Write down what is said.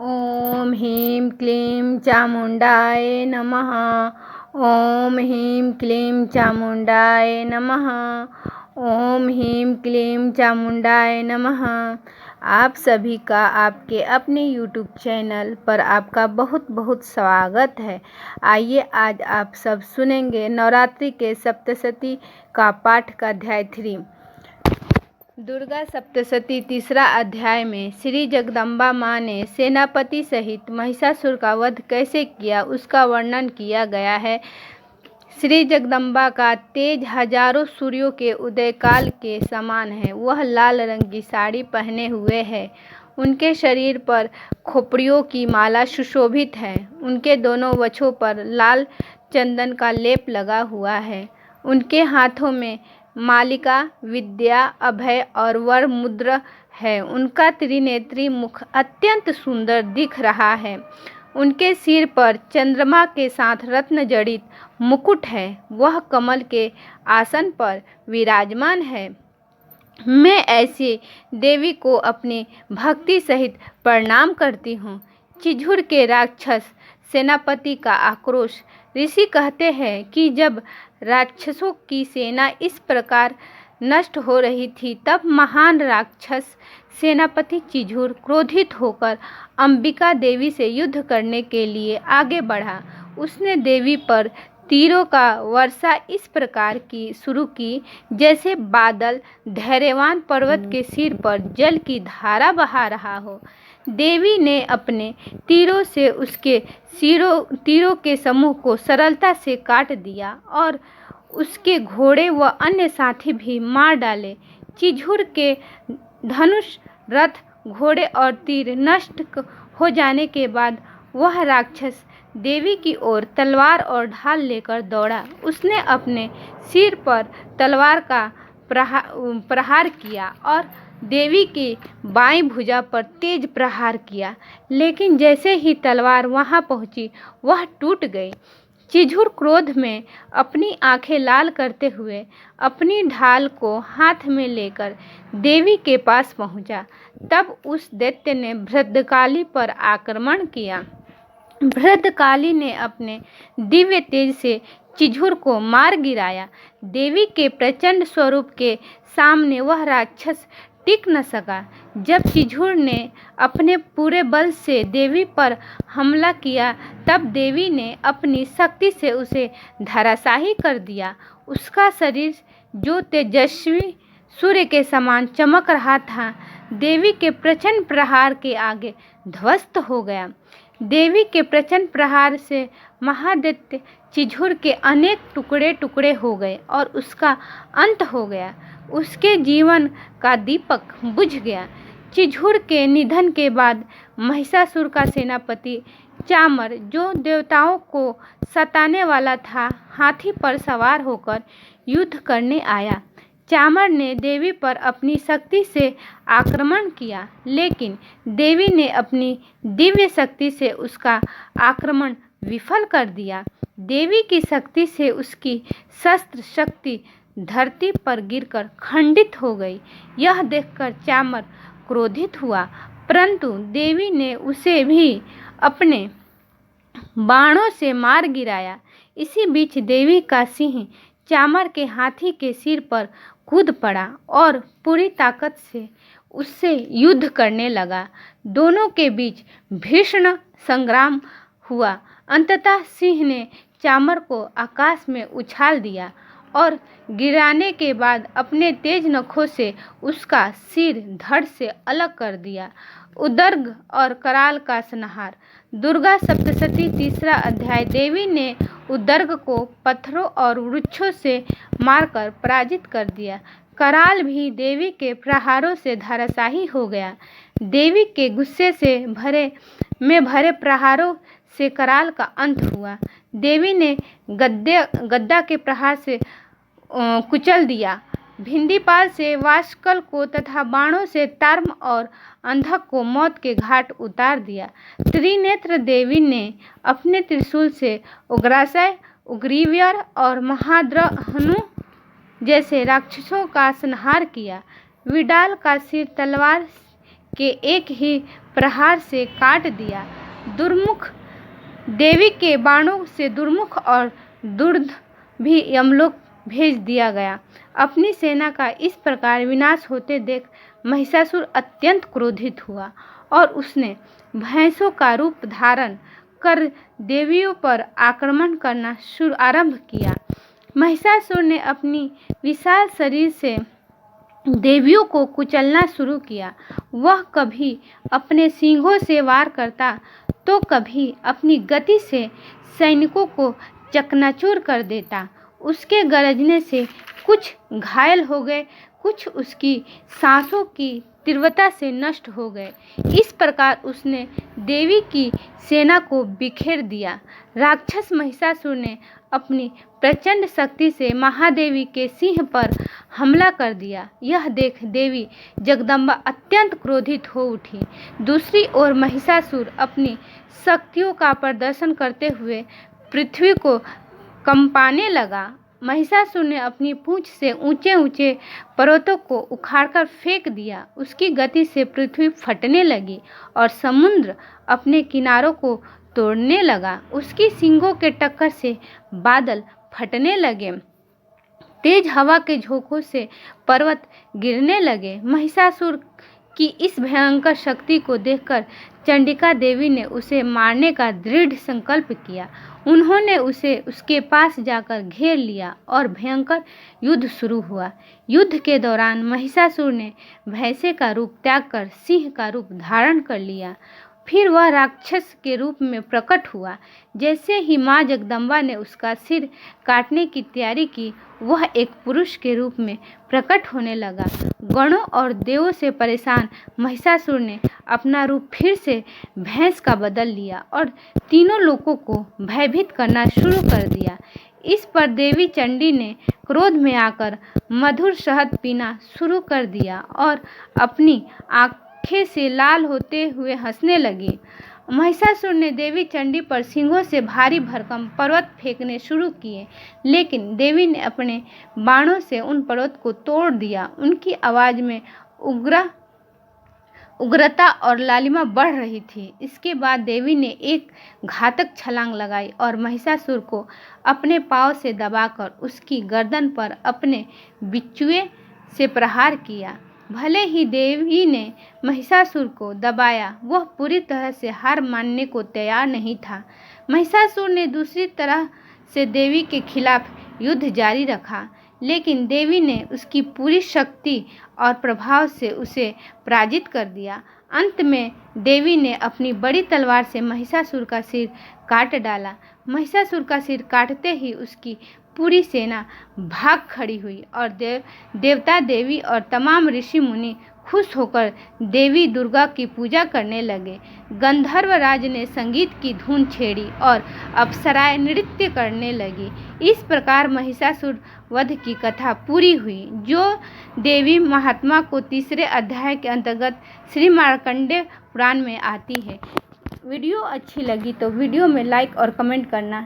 ॐ ह्रीं क्लीं चामुण्डाय नमः। ॐ ह्रीं क्लीं चामुण्डाय नमः। ॐ ह्रीं क्लीं चामुण्डाय नमः। आप सभी का आपके अपने YouTube चैनल पर आपका बहुत बहुत स्वागत है। आइए आज आप सब सुनेंगे नवरात्रि के सप्तशती का पाठ का अध्याय 3। दुर्गा सप्तशती तीसरा अध्याय में श्री जगदम्बा माँ ने सेनापति सहित महिषासुर का वध कैसे किया उसका वर्णन किया गया है। श्री जगदम्बा का तेज हजारों सूर्यों के उदय काल के समान है। वह लाल रंग की साड़ी पहने हुए है। उनके शरीर पर खोपड़ियों की माला सुशोभित है। उनके दोनों वक्षों पर लाल चंदन का लेप लगा हुआ है। उनके हाथों में मालिका, विद्या, अभय और वर मुद्रा है। उनका त्रिनेत्री मुख अत्यंत सुंदर दिख रहा है। उनके सिर पर चंद्रमा के साथ रत्न जड़ित मुकुट है। वह कमल के आसन पर विराजमान है। मैं ऐसी देवी को अपनी भक्ति सहित प्रणाम करती हूँ। चिझुर के राक्षस सेनापति का आक्रोश। ऋषि कहते हैं कि जब राक्षसों की सेना इस प्रकार नष्ट हो रही थी तब महान राक्षस सेनापति चिझुर क्रोधित होकर अंबिका देवी से युद्ध करने के लिए आगे बढ़ा। उसने देवी पर तीरों का वर्षा इस प्रकार की शुरू की जैसे बादल धैर्यवान पर्वत के सिर पर जल की धारा बहा रहा हो। देवी ने अपने तीरों से उसके तीरों के समूह को सरलता से काट दिया और उसके घोड़े व अन्य साथी भी मार डाले। चिझुर के धनुष, रथ, घोड़े और तीर नष्ट हो जाने के बाद वह राक्षस देवी की ओर तलवार और ढाल लेकर दौड़ा। उसने अपने सिर पर तलवार का प्रहार किया और देवी की बाईं भुजा पर तेज प्रहार किया, लेकिन जैसे ही तलवार वहां पहुंची वह टूट गई। चिझुर क्रोध में अपनी आंखें लाल करते हुए अपनी ढाल को हाथ में लेकर देवी के पास पहुंचा। तब उस दैत्य ने भद्रकाली पर आक्रमण किया। भद्रकाली ने अपने दिव्य तेज से चिझुर को मार गिराया। देवी के प्रचंड स्वरूप के सामने वह राक्षस टिक न सका। जब चिझुर ने अपने पूरे बल से देवी पर हमला किया तब देवी ने अपनी शक्ति से उसे धराशायी कर दिया। उसका शरीर जो तेजस्वी सूर्य के समान चमक रहा था, देवी के प्रचंड प्रहार के आगे ध्वस्त हो गया। देवी के प्रचंड प्रहार से महादैत्य चिझुर के अनेक टुकड़े टुकड़े हो गए और उसका अंत हो गया। उसके जीवन का दीपक बुझ गया। चिझुर के निधन के बाद महिषासुर का सेनापति चामर, जो देवताओं को सताने वाला था, हाथी पर सवार होकर युद्ध करने आया। चामर ने देवी पर अपनी शक्ति से आक्रमण किया, लेकिन देवी ने अपनी दिव्य शक्ति से उसका आक्रमण विफल कर दिया। देवी की शक्ति से उसकी शस्त्र शक्ति धरती पर गिरकर खंडित हो गई। यह देखकर चामर क्रोधित हुआ, परंतु देवी ने उसे भी अपने बाणों से मार गिराया। इसी बीच देवी का सिंह चामर के हाथी के सिर पर कूद पड़ा और पूरी ताकत से उससे युद्ध करने लगा। दोनों के बीच भीषण संग्राम हुआ। अंततः सिंह ने चामर को आकाश में उछाल दिया और गिराने के बाद अपने तेज नखों से उसका सिर धड़ से अलग कर दिया। उदर्ग और कराल का संहार। दुर्गा सप्तशती तीसरा अध्याय। देवी ने उदर्ग को पत्थरों और वृक्षों से मारकर पराजित कर दिया। कराल भी देवी के प्रहारों से धराशायी हो गया। देवी के गुस्से से भरे प्रहारों से कराल का अंत हुआ। देवी ने गद्दा के प्रहार से कुचल दिया। भिंडीपाल से वाशकल को तथा बाणों से तार्म और अंधक को मौत के घाट उतार दिया। त्रिनेत्र देवी ने अपने त्रिशूल से उग्रासय, उग्रीव्यर और महाद्रहनु जैसे राक्षसों का संहार किया। विडाल का सिर तलवार के एक ही प्रहार से काट दिया। दुर्मुख देवी के बाणों से दुर्मुख और दुर्ध भी यमलोक भेज दिया गया। अपनी सेना का इस प्रकार विनाश होते देख महिषासुर अत्यंत क्रोधित हुआ और उसने भैंसों का रूप धारण कर देवियों पर आक्रमण करना आरंभ किया। महिषासुर ने अपनी विशाल शरीर से देवियों को कुचलना शुरू किया। वह कभी अपने सींगों से वार करता तो कभी अपनी गति से सैनिकों को चकनाचूर कर देता। उसके गरजने से कुछ घायल हो गए, कुछ उसकी सांसों की तीव्रता से नष्ट हो गए। इस प्रकार उसने देवी की सेना को बिखेर दिया। राक्षस महिषासुर ने अपनी प्रचंड शक्ति से महादेवी के सिंह पर हमला कर दिया। यह देख देवी जगदम्बा अत्यंत क्रोधित हो उठी। दूसरी ओर महिषासुर अपनी शक्तियों का प्रदर्शन करते हुए पृथ्वी को कंपाने लगा। महिषासुर ने अपनी पूंछ से ऊंचे ऊंचे पर्वतों को उखाड़कर फेंक दिया। उसकी गति से पृथ्वी फटने लगी और समुद्र अपने किनारों को तोड़ने लगा। उसकी सींगों के टक्कर से बादल फटने लगे। तेज हवा के झोंकों से पर्वत गिरने लगे। महिषासुर की इस भयंकर शक्ति को देखकर चंडिका देवी ने उसे मारने का दृढ़ संकल्प किया। उन्होंने उसे उसके पास जाकर घेर लिया और भयंकर युद्ध शुरू हुआ। युद्ध के दौरान महिषासुर ने भैंसे का रूप त्याग कर सिंह का रूप धारण कर लिया। फिर वह राक्षस के रूप में प्रकट हुआ। जैसे ही माँ जगदम्बा ने उसका सिर काटने की तैयारी की, वह एक पुरुष के रूप में प्रकट होने लगा। गणों और देवों से परेशान महिषासुर ने अपना रूप फिर से भैंस का बदल लिया और तीनों लोगों को भयभीत करना शुरू कर दिया। इस पर देवी चंडी ने क्रोध में आकर मधुर शहद पीना शुरू कर दिया और अपनी आंखें से लाल होते हुए हंसने लगी। महिषासुर ने देवी चंडी पर सिंगों से भारी भरकम पर्वत फेंकने शुरू किए, लेकिन देवी ने अपने बाणों से उन पर्वत को तोड़ दिया। उनकी आवाज़ में उग्रता और लालिमा बढ़ रही थी। इसके बाद देवी ने एक घातक छलांग लगाई और महिषासुर को अपने पांव से दबाकर उसकी गर्दन पर अपने बिच्छुए से प्रहार किया। भले ही देवी ने महिषासुर को दबाया, वह पूरी तरह से हार मानने को तैयार नहीं था। महिषासुर ने दूसरी तरह से देवी के खिलाफ युद्ध जारी रखा, लेकिन देवी ने उसकी पूरी शक्ति और प्रभाव से उसे पराजित कर दिया। अंत में देवी ने अपनी बड़ी तलवार से महिषासुर का सिर काट डाला। महिषासुर का सिर काटते ही उसकी पूरी सेना भाग खड़ी हुई और देवता देवी और तमाम ऋषि मुनि खुश होकर देवी दुर्गा की पूजा करने लगे। गंधर्व राज ने संगीत की धुन छेड़ी और अप्सराएं नृत्य करने लगी। इस प्रकार महिषासुर वध की कथा पूरी हुई, जो देवी महात्मा को तीसरे अध्याय के अंतर्गत श्री मार्कंडेय पुराण में आती है। वीडियो अच्छी लगी तो वीडियो में लाइक और कमेंट करना